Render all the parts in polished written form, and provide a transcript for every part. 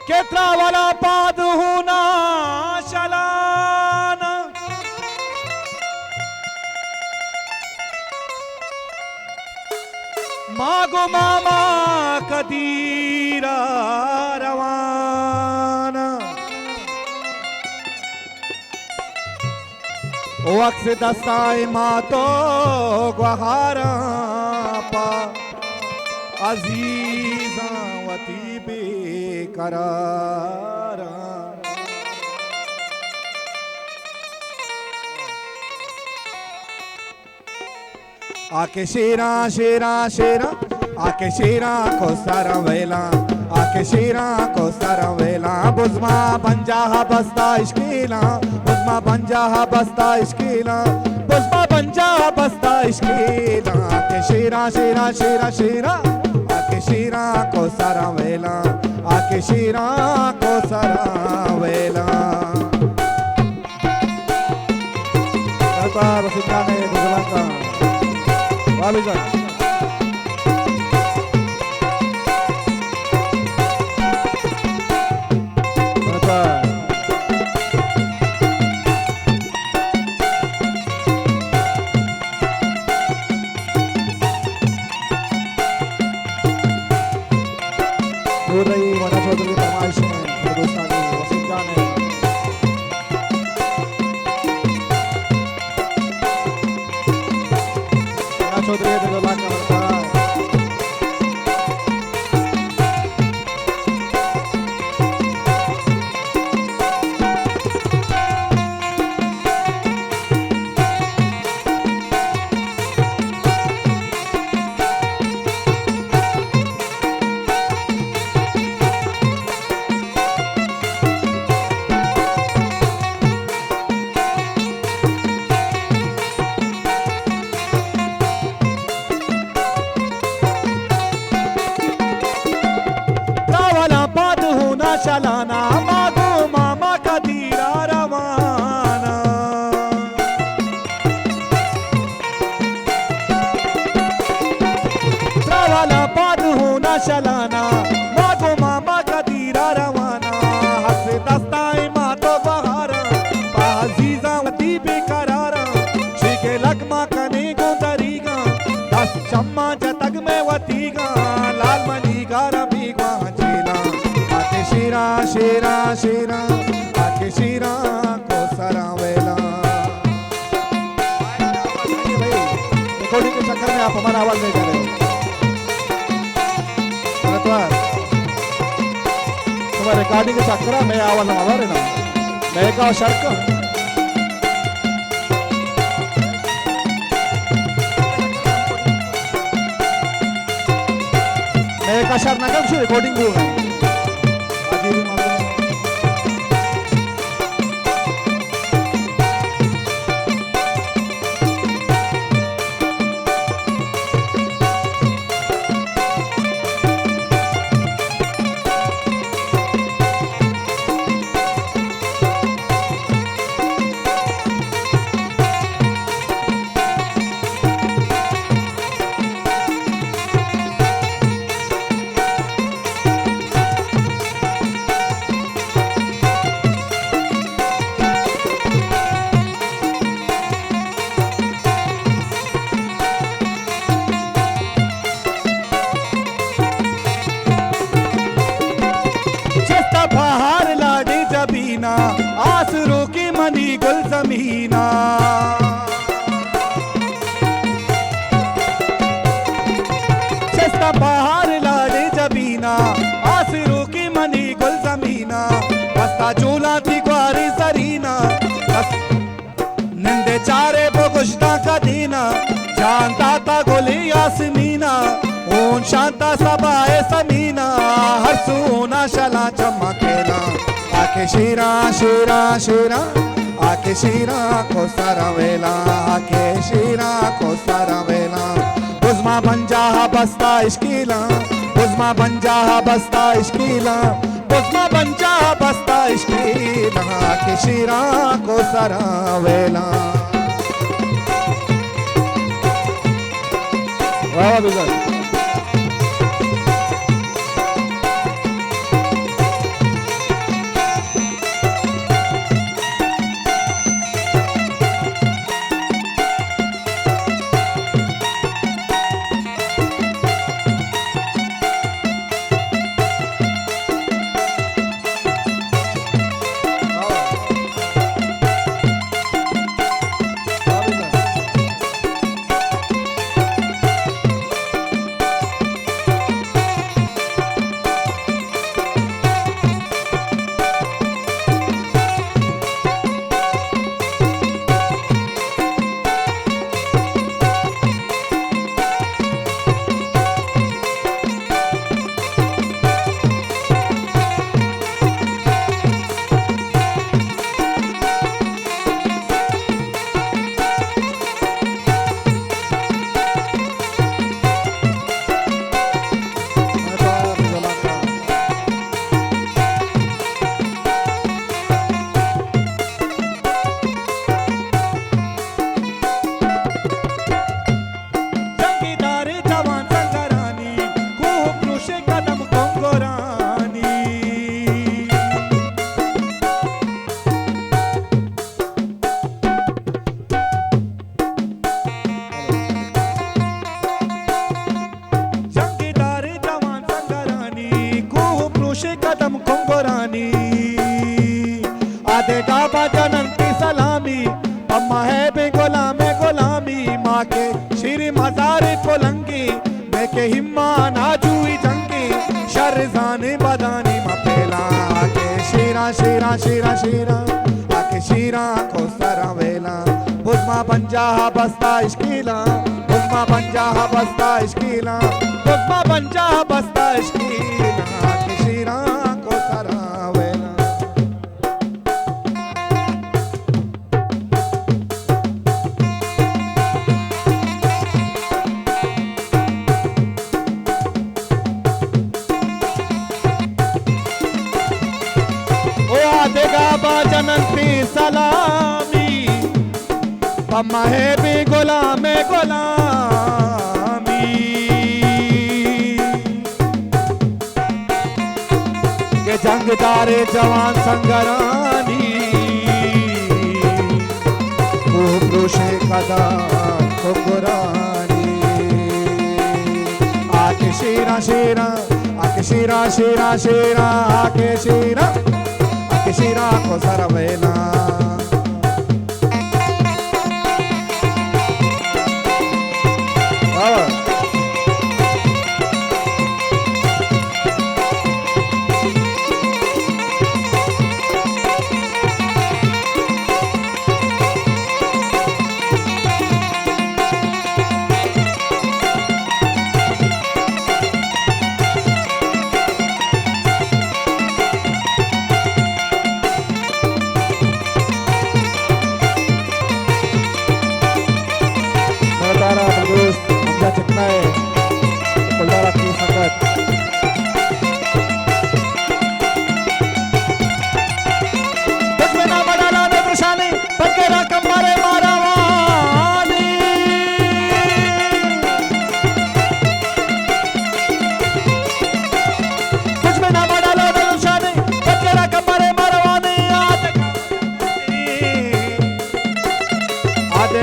केत्रा वाला पाद होना शलाना मागो मामा कदीरा रवाना वक्त दस्ताए मातो गुहारा पा अजीजा वती बेकरारा आके शेरा शेरा शेरा आके शेरा को सारा वेला आके शेरा को सारा वेला बुज़मा पंजा बस्ता इश्कीला बुज़मा पंजा बस्ता इश्कीला बुज़मा पंजा बस्ता इश्कीला आके शेरा शेरा शेरा शेरा आके शेरा को सारा वेला आके शेरा को सारा वेला रसिकाने गुजराता वालिजान चौधरी मना चौधरी फरमाइश में हिंदुस्तानी वसीम है मना चौधरी दिलवाला का बता चलाना मागो मामा का दीरा रवाना वाला पाद होना चलाना मागो मामा का दीरा रवाना हंसे दस्ताए मातो बहारा बाजीजा वती बेकरारा शिके लगमा कने को दरीगा दस चम्मा जतग में वतीगा लाल मनी गारा बीगा शीरा शीरा शीरा आके शीरा को सरावेला रिकॉर्डिंग के चक्कर में आप हमारा आवाज नहीं दे रहे तुम्हारे रिकॉर्डिंग के चक्कर में आवाज हमारा रहे ना मैं का शर्क मैं का शर्क ना कब रिकॉर्डिंग होगा आसरों की मनी गुल जमीना सस्ता बहार लाडे जबीना आसरों की मनी गुल जमीना बस्ता चूला थी ग्वारी जरीना निंदे चारे बोगुश्ता का दीना जानता था गोली यासमीना ऊन शांता सबाए समीना हर सोना शला चमकेला आके शीरा शीरा शीरा आके शीरा को सारा वेला आके शीरा को सारा वेला बुज़मा पंजा बस्ता इश्कीला बुज़मा पंजा बस्ता इश्कीला बुज़मा पंजा बस्ता इश्कीला आके शीरा को सारा वेला वाह बिल्कुल गाबा जनंती सलामी अम्मा है बे गुलामे गुलामी माँ के श्री मजारे पोलंगी मैं के हिम्मा नाजुई जंगी शरजाने बदानी माँ पेला आके शीरा शीरा शीरा शीरा आके शीरा को सरा वेला बुजमा पंजा बस्ता इश्कीला बुजमा पंजा बस्ता इश्कीला बुजमा पंजा बस्ता इश्कीला आके शीरा को सरा वेला गाबा जनंती सलामी पम्मा है भी गुलामे गुलामी के जंगदारे जवान संगरानी पुरुषे कदा कुकुरानी आके शीरा शीरा आके शीरा शीरा शीरा आके शीरा शीरा को सरवेला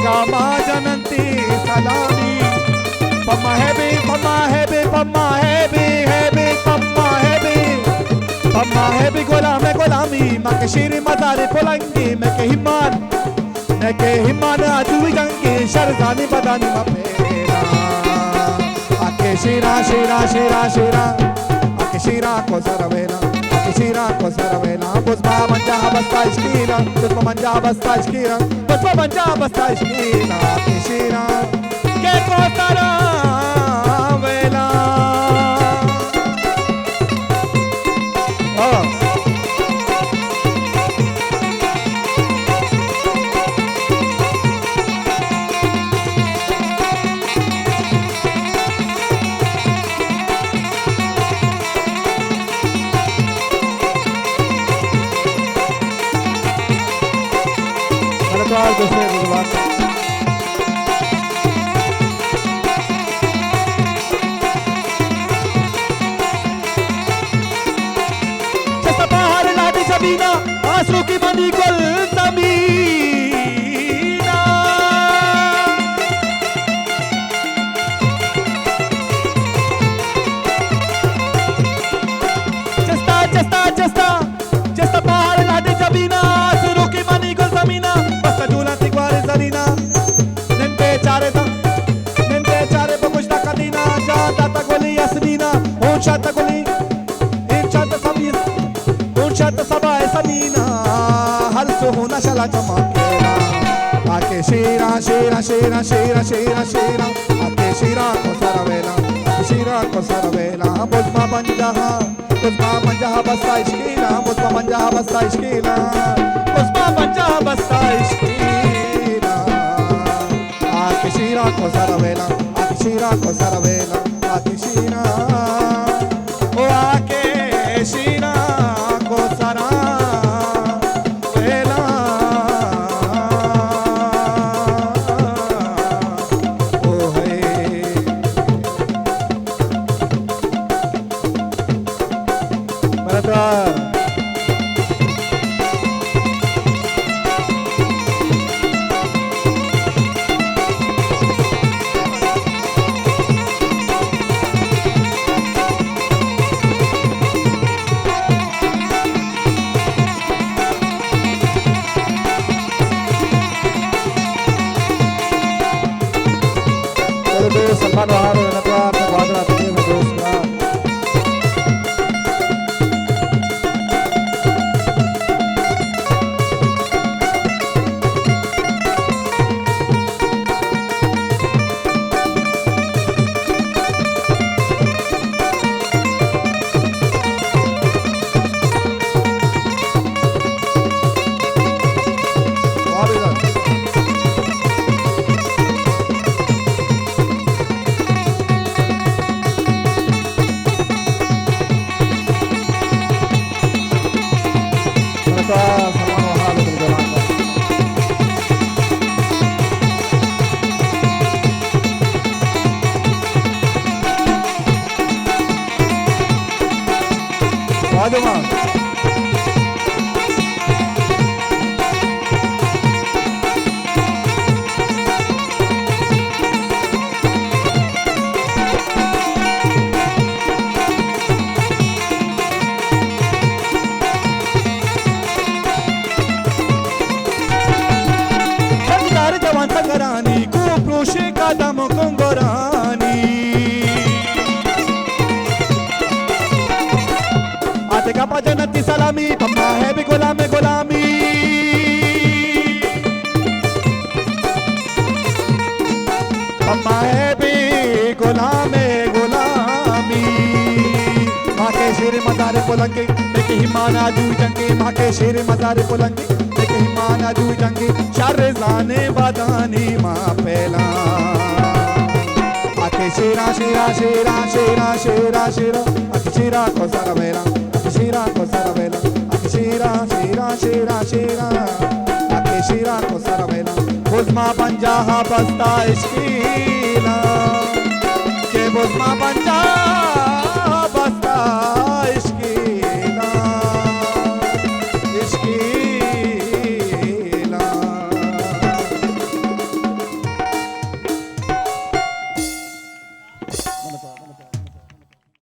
गाबा जनंती सलामी पम्मा है बे पम्मा है बे पम्मा है बे पम्मा है बे गुलामे गुलामी माँ के शीरी मजारे पोलंगी मैं के हिमान आजुई गंगी शरजानी बदानी माँ पेरा आके शीरा शीरा शीरा शीरा आके शीरा को सरवेला शीरा को सरवेला बुजमा मंजा बस्ता इश्कीला बुजमा मंजा बस्ता इश्कीला बुजमा मंजा बस्ता इश्कीला के शीरा के को सरवेला दूसरे बुधवार लाठी सबीना आंसू की बनी गुल जमीना जस्ता जस्ता जस्ता जस्ता पहाड़ लाठी सबीना आंसू की बनी गुल जमीना शला चमकेला आके शीरा शीरा शीरा शीरा शीरा शीरा आके शीरा को सरवेला बुजमा पंजा बस्ता इश्कीला बुजमा पंजा बस्ता इश्कीला बुजमा पंजा बस्ता इश्कीला आके शीरा को सरवेला आके शीरा को सरवेला आके शीरा ओ आके शीरा को सरा आदमा जवान संगरानी कुप्रोशे कदम कुंगरानी आते का पजनती सलामी पम्मा है भी गुलाम गुलामी पम्मा है भी गुलाम गुलामी माँ के शेर मजारे पुलंगे देखे ही माना जू जंगे माँ के शेर मजारे पुलंगे देखे ही माना जू जंगे शर जाने बदानी माँ पहला आके शेरा शेरा शेरा शेरा शेरा शेरा आके शेरा को सारा बेला आके शेरा को सारा बेला आके शेरा शेरा शेरा शेरा आके शेरा को सारा बेला बुज़मा पंजा बस्ता इश्कीला के बुज़मा पंजा